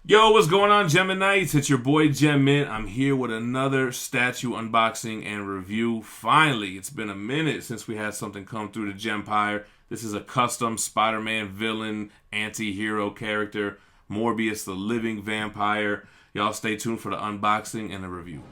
Yo, what's going on, Geminites? It's your boy Gem Mint. I'm here with another statue unboxing and review. Finally, it's been a minute since we had something come through the Gempire. This is a custom Spider-Man villain, anti-hero character, Morbius the living vampire. Y'all stay tuned for the unboxing and the review.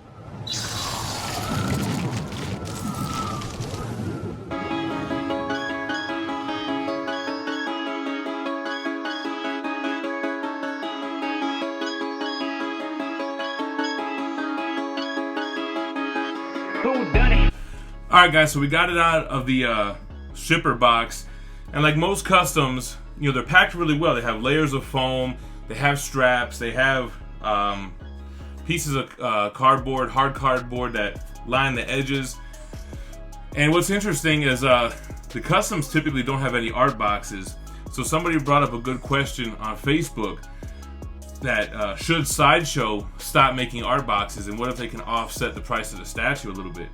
Alright guys, so we got it out of the shipper box, and like most customs, you know, they're packed really well. They have layers of foam, they have straps, they have pieces of hard cardboard that line the edges. And what's interesting is the customs typically don't have any art boxes. So somebody brought up a good question on Facebook that should Sideshow stop making art boxes, and what if they can offset the price of the statue a little bit?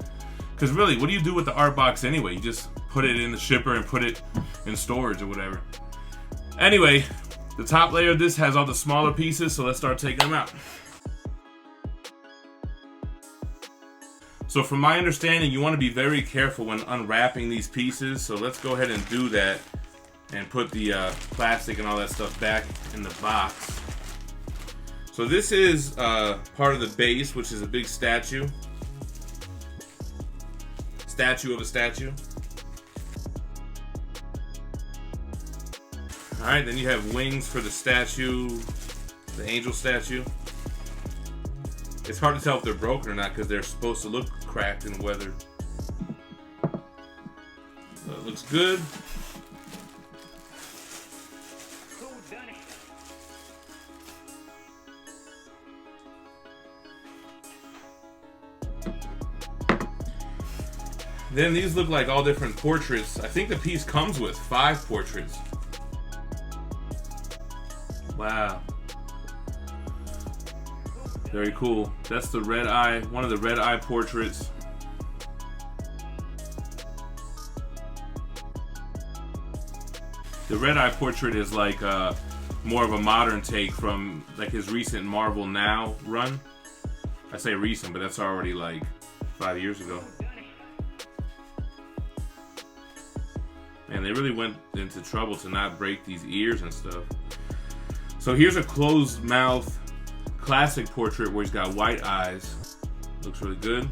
Because really, what do you do with the art box anyway? You just put it in the shipper and put it in storage or whatever. Anyway, the top layer of this has all the smaller pieces, so let's start taking them out. So from my understanding, you want to be very careful when unwrapping these pieces, so let's go ahead and do that and put the plastic and all that stuff back in the box. So this is part of the base, which is a big statue of a statue. Alright, then you have wings for the statue, the angel statue. It's hard to tell if they're broken or not because they're supposed to look cracked and weathered. So it looks good. Then these look like all different portraits. I think the piece comes with 5 portraits. Wow. Very cool. That's the red eye, one of the red eye portraits. The red eye portrait is like more of a modern take from like his recent Marvel Now run. I say recent, but that's already like 5 years ago. And they really went into trouble to not break these ears and stuff. So here's a closed mouth classic portrait where he's got white eyes. Looks really good.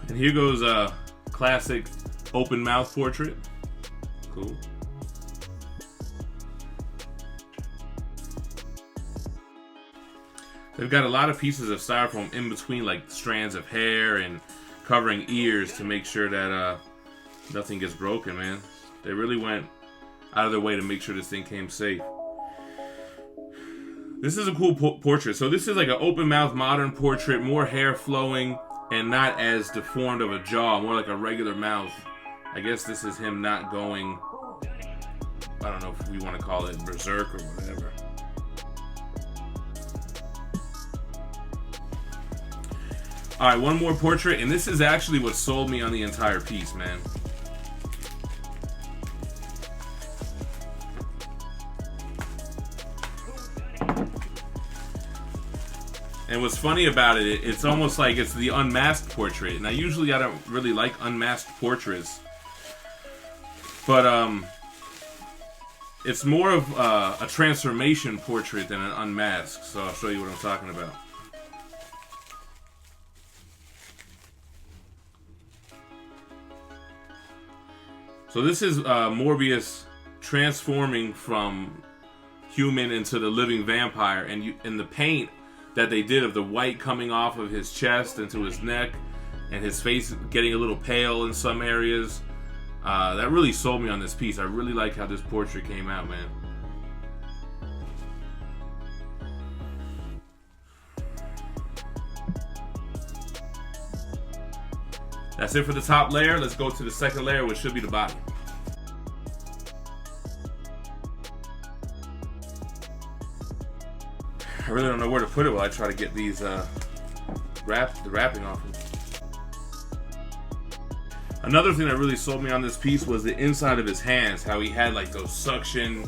And here goes a classic open mouth portrait. Cool. They've got a lot of pieces of styrofoam in between like strands of hair and covering ears to make sure that nothing gets broken, man. They really went out of their way to make sure this thing came safe. This is a cool portrait. So this is like an open mouth modern portrait, more hair flowing and not as deformed of a jaw, more like a regular mouth. I guess this is him not going, I don't know if we want to call it berserk or whatever. Alright, one more portrait, and this is actually what sold me on the entire piece, man. And what's funny about it, it's almost like it's the unmasked portrait. Now, usually I don't really like unmasked portraits, but it's more of a transformation portrait than an unmasked, so I'll show you what I'm talking about. So this is Morbius transforming from human into the living vampire, and in the paint that they did of the white coming off of his chest into his neck, and his face getting a little pale in some areas, that really sold me on this piece. I really like how this portrait came out, man. That's it for the top layer. Let's go to the second layer, which should be the body. I really don't know where to put it while I try to get these the wrapping off. Another thing that really sold me on this piece was the inside of his hands, how he had like those suction,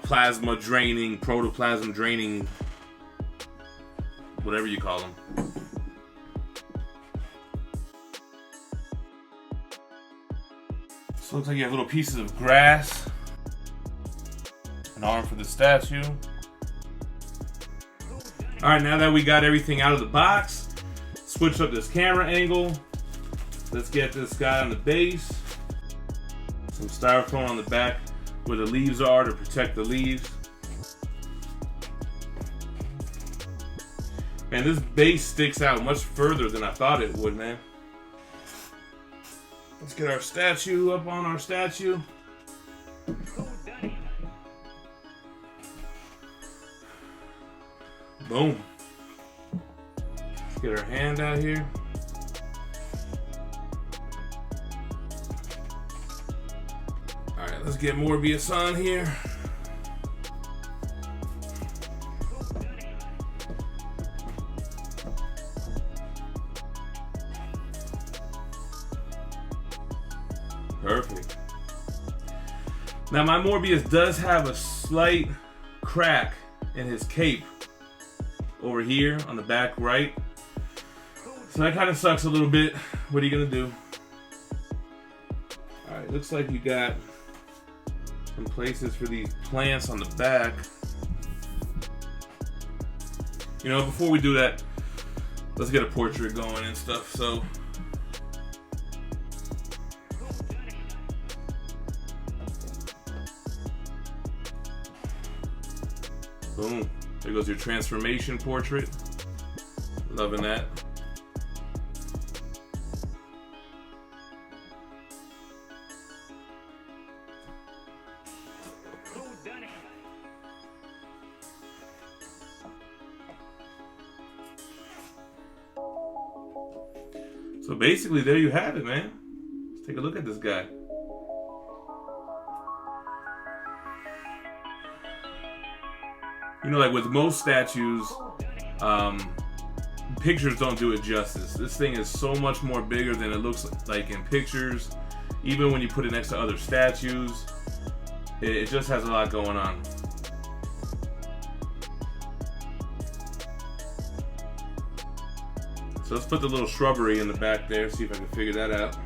plasma draining, protoplasm draining, whatever you call them. So looks like you have little pieces of grass, an arm for the statue. Alright, now that we got everything out of the box, switch up this camera angle. Let's get this guy on the base. Some styrofoam on the back where the leaves are to protect the leaves. Man, this base sticks out much further than I thought it would, man. Let's get our statue up on our statue. Boom. Let's get our hand out here. Alright, let's get Morbius on here. Perfect. Now my Morbius does have a slight crack in his cape over here on the back right. So that kind of sucks a little bit. What are you gonna do? Alright, looks like you got some places for these plants on the back. You know, before we do that, let's get a portrait going and stuff. So boom. There goes your transformation portrait. Loving that. So basically, there you have it, man. Let's take a look at this guy. You know, like with most statues, pictures don't do it justice. This thing is so much more bigger than it looks like in pictures. Even when you put it next to other statues, it just has a lot going on. So let's put the little shrubbery in the back there, see if I can figure that out.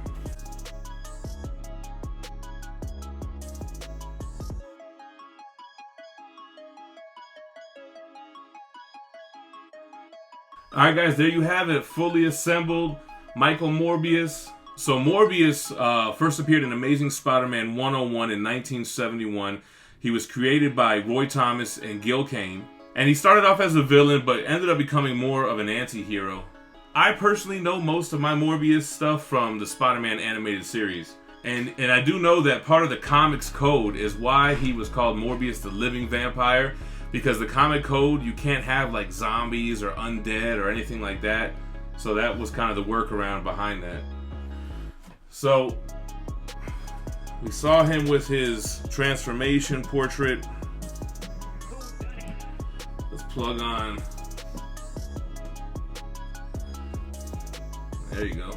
Alright guys, there you have it, fully assembled Michael Morbius. So Morbius first appeared in Amazing Spider-Man 101 in 1971. He was created by Roy Thomas and Gil Kane. And he started off as a villain, but ended up becoming more of an anti-hero. I personally know most of my Morbius stuff from the Spider-Man animated series. And I do know that part of the comics code is why he was called Morbius the Living Vampire. Because the comic code, you can't have like zombies or undead or anything like that. So that was kind of the workaround behind that. So we saw him with his transformation portrait. Let's plug on. There you go.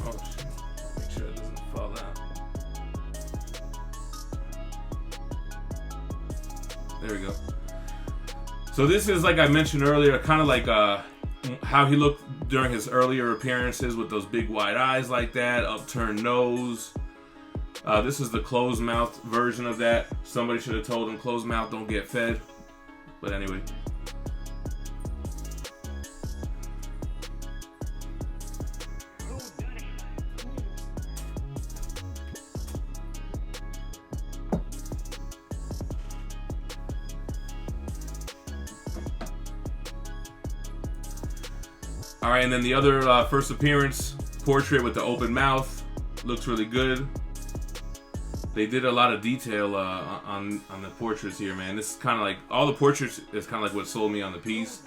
Oh shit. Make sure it doesn't fall out. There we go. So this is, like I mentioned earlier, kind of like how he looked during his earlier appearances with those big wide eyes like that, upturned nose. This is the closed mouth version of that. Somebody should have told him closed mouth don't get fed. But anyway. Alright, and then the other first appearance portrait with the open mouth looks really good. They did a lot of detail on the portraits here, man. This is kind of like, all the portraits is kind of like what sold me on the piece.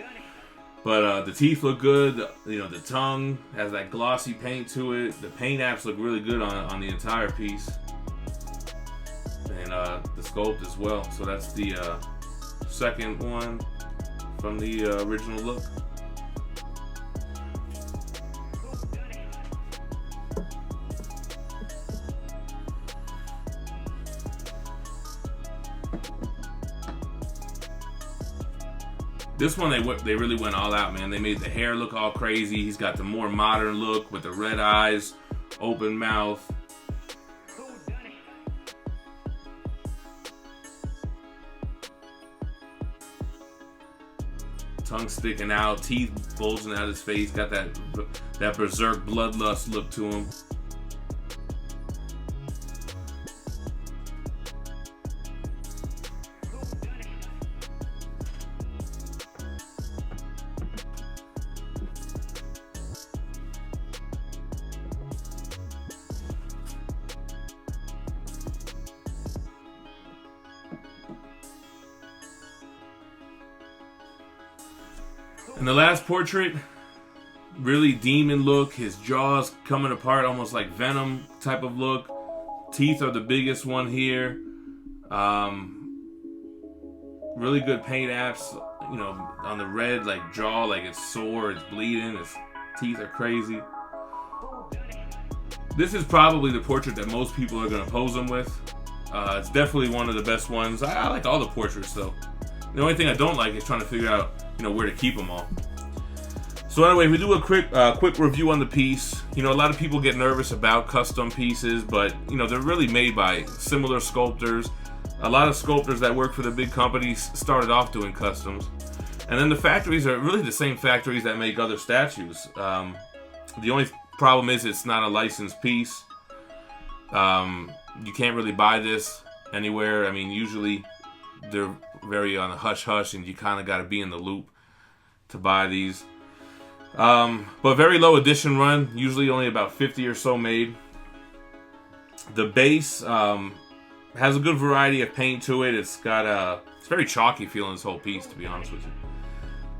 But the teeth look good, you know, the tongue has that glossy paint to it. The paint apps look really good on the entire piece. And the sculpt as well. So that's the second one from the original look. This one they really went all out, man. They made the hair look all crazy. He's got the more modern look with the red eyes, open mouth. Tongue sticking out, teeth bulging out his face. Got that berserk bloodlust look to him. And the last portrait, really demon look. His jaws coming apart, almost like Venom type of look. Teeth are the biggest one here. Really good paint apps, you know, on the red, like jaw, like it's sore, it's bleeding, his teeth are crazy. This is probably the portrait that most people are going to pose him with. It's definitely one of the best ones. I like all the portraits though. The only thing I don't like is trying to figure out, you know, where to keep them all. So anyway, we do a quick review on the piece. You know, a lot of people get nervous about custom pieces, but you know, they're really made by similar sculptors. A lot of sculptors that work for the big companies started off doing customs. And then the factories are really the same factories that make other statues. The only problem is it's not a licensed piece. You can't really buy this anywhere. I mean, usually they're very on a hush-hush, and you kind of got to be in the loop to buy these. But very low edition run, usually only about 50 or so made. The base has a good variety of paint to it. It's got it's very chalky feeling, this whole piece, to be honest with you.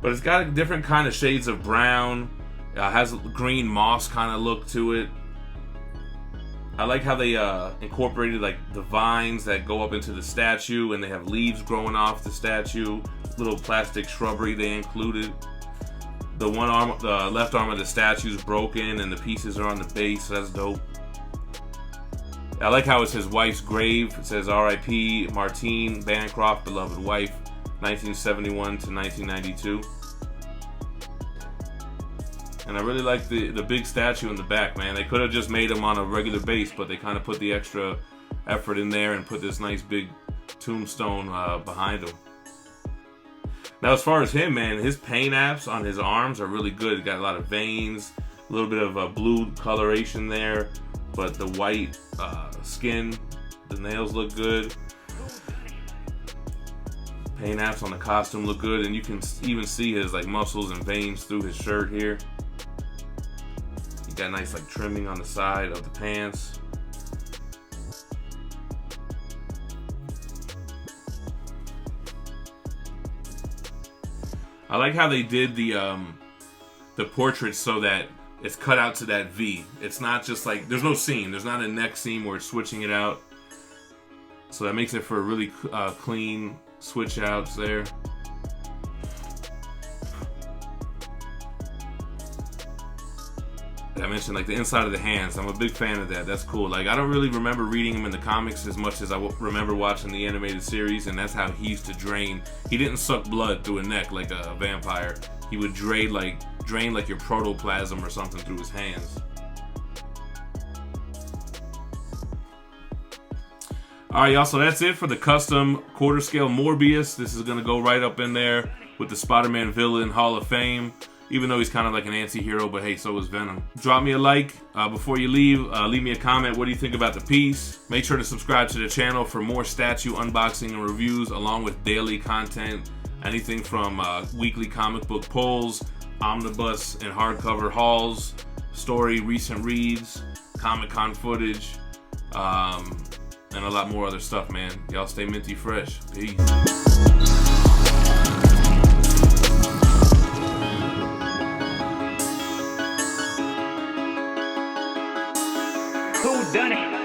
But it's got a different kind of shades of brown. Has a green moss kind of look to it. I like how they incorporated like the vines that go up into the statue, and they have leaves growing off the statue. Little plastic shrubbery they included. The left arm of the statue is broken, and the pieces are on the base. So that's dope. I like how it's his wife's grave. It says R.I.P. Martine Bancroft, beloved wife, 1971 to 1992. And I really like the big statue in the back, man. They could have just made him on a regular base, but they kind of put the extra effort in there and put this nice big tombstone behind him. Now, as far as him, man, his paint apps on his arms are really good. He's got a lot of veins, a little bit of a blue coloration there, but the white skin, the nails look good. Paint apps on the costume look good, and you can even see his like muscles and veins through his shirt here. He got nice like trimming on the side of the pants. I like how they did the portrait so that it's cut out to that V. It's not just like, there's no seam. There's not a neck seam where it's switching it out. So that makes it for a really clean switch outs there. I mentioned like the inside of the hands. I'm a big fan of that. That's cool. Like, I don't really remember reading him in the comics as much as I remember watching the animated series, and that's how he used to drain. He didn't suck blood through a neck like a vampire. He would drain like your protoplasm or something through his hands. Alright, y'all, so that's it for the custom quarter scale Morbius. This is going to go right up in there with the Spider-Man villain Hall of Fame. Even though he's kind of like an anti-hero, but hey, so is Venom. Drop me a like before you leave. Leave me a comment. What do you think about the piece? Make sure to subscribe to the channel for more statue unboxing and reviews, along with daily content. Anything from weekly comic book polls, omnibus and hardcover hauls, story recent reads, Comic-Con footage, and a lot more other stuff, man. Y'all stay minty fresh. Peace. Who done it?